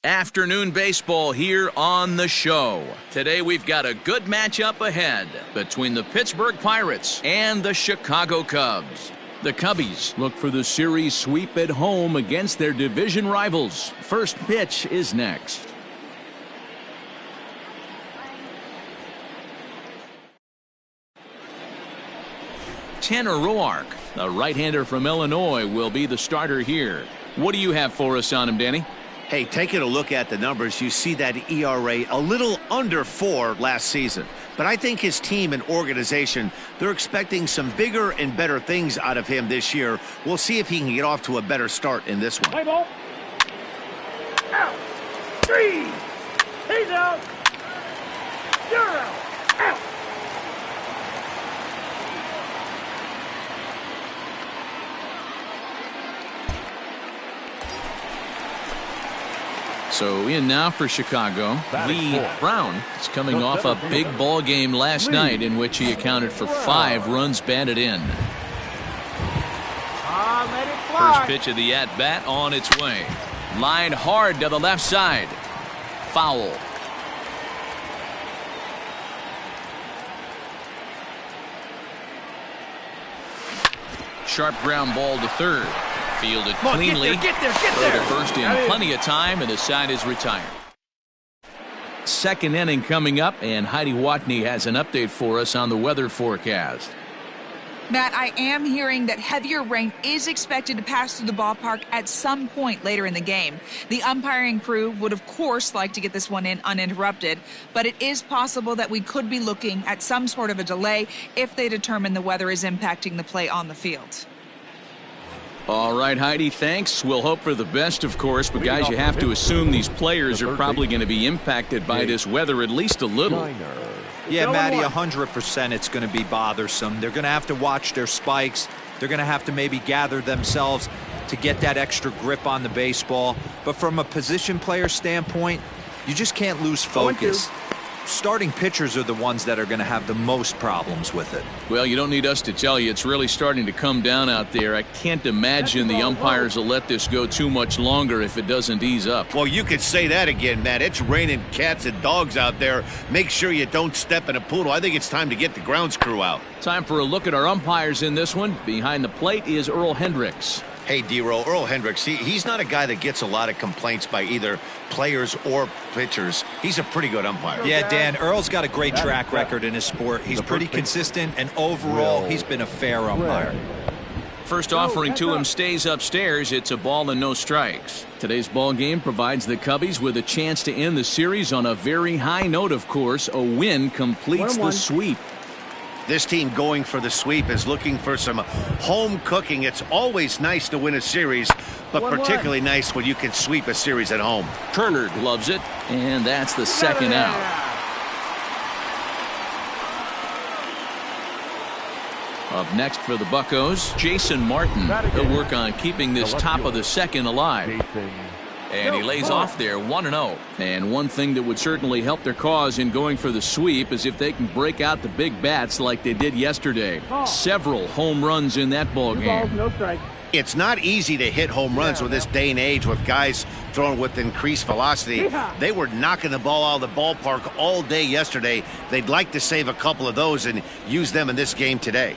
Afternoon baseball here on the show. Today we've got a good matchup ahead between the Pittsburgh Pirates and the Chicago Cubs. The Cubbies look for the series sweep at home against their division rivals. First pitch is next. Tanner Roark, the right-hander from Illinois, will be the starter here. What do you have for us on him, Danny? Hey, taking a look at the numbers, you see that ERA a little under 4 last season. But I think his team and organization, they're expecting some bigger and better things out of him this year. We'll see if he can get off to a better start in this one. Play ball. Out. 3. He's out. You're out. Out. So in now for Chicago, Lee Brown is coming off a big ball game last night in which he accounted for 5 runs batted in. First pitch of the at-bat on its way. Line hard to the left side. Foul. Sharp ground ball to third. Fielded cleanly. Get there. Throw to first in plenty of time, and the side is retired. Second inning coming up, and Heidi Watney has an update for us on the weather forecast. Matt, I am hearing that heavier rain is expected to pass through the ballpark at some point later in the game. The umpiring crew would, of course, like to get this one in uninterrupted, but it is possible that we could be looking at some sort of a delay if they determine the weather is impacting the play on the field. All right, Heidi, thanks. We'll hope for the best, of course, but guys, you have to assume these players are probably going to be impacted by this weather at least a little. Yeah, Matty, 100% it's going to be bothersome. They're going to have to watch their spikes. They're going to have to maybe gather themselves to get that extra grip on the baseball. But from a position player standpoint, you just can't lose focus. Starting pitchers are the ones that are going to have the most problems with it. Well, you don't need us to tell you. It's really starting to come down out there. I can't imagine the umpires will let this go too much longer if it doesn't ease up. Well, you could say that again, Matt. It's raining cats and dogs out there. Make sure you don't step in a poodle. I think it's time to get the grounds crew out. Time for a look at our umpires in this one. Behind the plate is Earl Hendricks. Hey, D-Roll, Earl Hendricks, he's not a guy that gets a lot of complaints by either players or pitchers. He's a pretty good umpire. Yeah, Dan, Earl's got a great track record in his sport. He's pretty consistent, and overall, he's been a fair umpire. First offering to him stays upstairs. It's a ball and no strikes. Today's ball game provides the Cubbies with a chance to end the series on a very high note, of course. A win completes the sweep. This team going for the sweep is looking for some home cooking. It's always nice to win a series, but particularly nice when you can sweep a series at home. Turner loves it, and that's the second out. Up next for the Buccos, Jason Martin. He'll work on keeping this top of the second alive. And he lays off there 1-0. And one thing that would certainly help their cause in going for the sweep is if they can break out the big bats like they did yesterday. Several home runs in that ball game. It's not easy to hit home runs with this day and age with guys throwing with increased velocity. They were knocking the ball out of the ballpark all day yesterday. They'd like to save a couple of those and use them in this game today.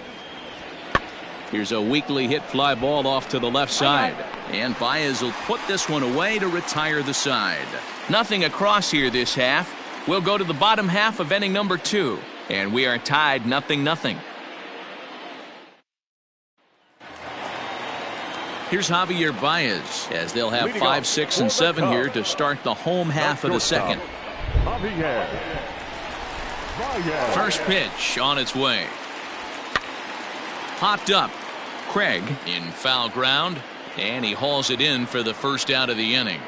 Here's a weakly hit fly ball off to the left side. And Baez will put this one away to retire the side. Nothing across here this half. We'll go to the bottom half of inning number 2. And we are tied 0-0. Here's Javier Baez as they'll have 5, 6, and 7 here to start the home half of the second. First pitch on its way. Popped up. Craig in foul ground, and he hauls it in for the first out of the inning.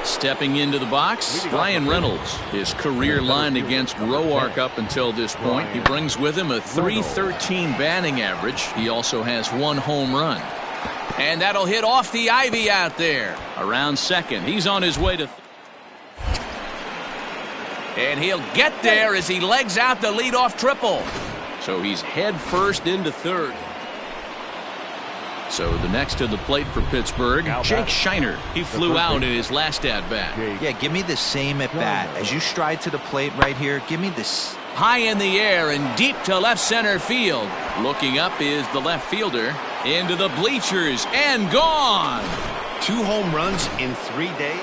Stepping into the box, Brian Reynolds. His career line against Roark up until this point. He brings with him a .313 batting average. He also has 1 home run. And that'll hit off the ivy out there. Around second. He's on his way to... And he'll get there as he legs out the leadoff triple. So he's head first into third. So the next to the plate for Pittsburgh, Jake Shiner. He flew out in his last at-bat. Yeah, give me the same at-bat. As you stride to the plate right here, give me this. High in the air and deep to left center field. Looking up is the left fielder. Into the bleachers and gone. 2 home runs in 3 days.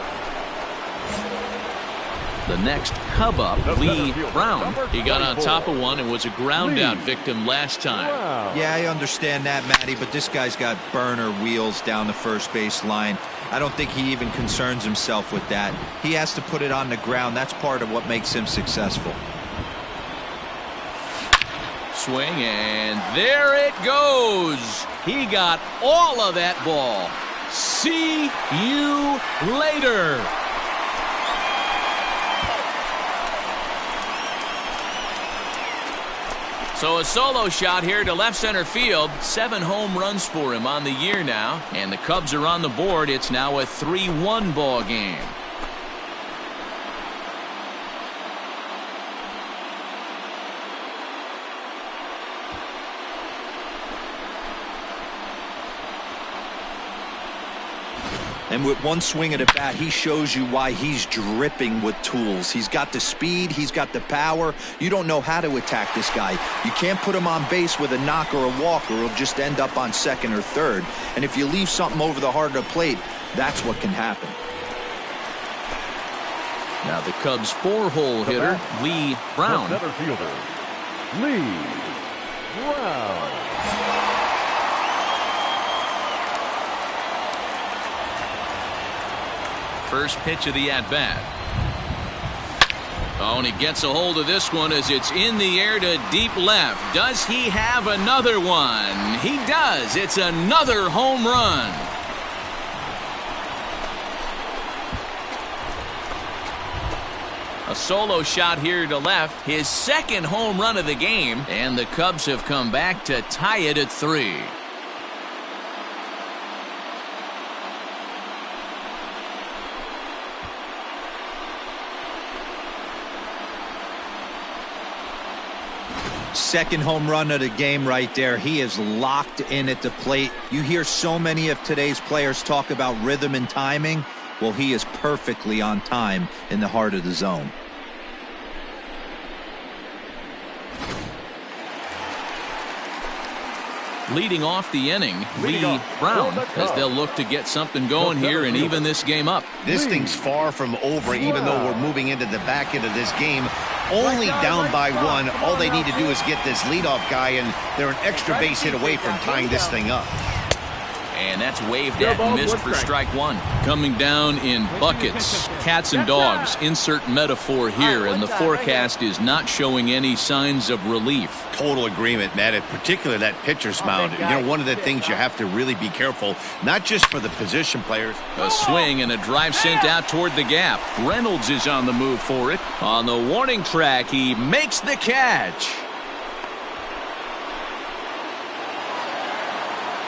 The next Cub up, Lee Brown. He got on top of one and was a ground out victim last time. Yeah, I understand that, Matty, but this guy's got burner wheels down the first base line. I don't think he even concerns himself with that. He has to put it on the ground. That's part of what makes him successful. Swing, and there it goes. He got all of that ball. See you later. So a solo shot here to left center field. 7 home runs for him on the year now. And the Cubs are on the board. It's now a 3-1 ball game. And with one swing at a bat, he shows you why he's dripping with tools. He's got the speed. He's got the power. You don't know how to attack this guy. You can't put him on base with a knock or a walk, or he'll just end up on second or third. And if you leave something over the heart of the plate, that's what can happen. Now the Cubs' 4-hole hitter, Lee Brown. Center fielder, Lee Brown. First pitch of the at-bat. Oh, and he gets a hold of this one as it's in the air to deep left. Does he have another one? He does. It's another home run. A solo shot here to left. His second home run of the game. And the Cubs have come back to tie it at 3. Second home run of the game right there. He is locked in at the plate. You hear so many of today's players talk about rhythm and timing. Well, he is perfectly on time in the heart of the zone. Leading off the inning, Lee Brown, as they'll look to get something going here and even this game up. This thing's far from over, even though we're moving into the back end of this game. Only down by 1. All they need to do is get this leadoff guy, and they're an extra base hit away from tying this thing up. And that's waved at and missed for strike 1. Coming down in buckets, cats and dogs, insert metaphor here, and the forecast is not showing any signs of relief. Total agreement, Matt, in particular that pitcher's mound. You know, one of the things you have to really be careful, not just for the position players. A swing and a drive sent out toward the gap. Reynolds is on the move for it. On the warning track, he makes the catch.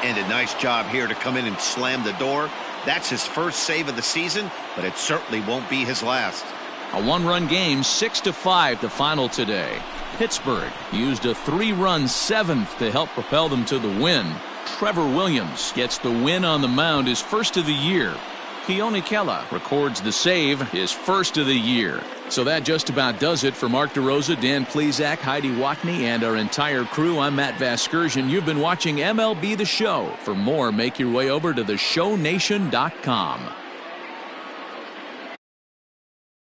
And a nice job here to come in and slam the door. That's his first save of the season, but it certainly won't be his last. A 1-run game, 6-5 the final today. Pittsburgh used a 3-run 7th to help propel them to the win. Trevor Williams gets the win on the mound, his first of the year. Keone Kela records the save, his first of the year. So that just about does it for Mark DeRosa, Dan Plesac, Heidi Watney, and our entire crew. I'm Matt Vasgersian. You've been watching MLB The Show. For more, make your way over to theshownation.com.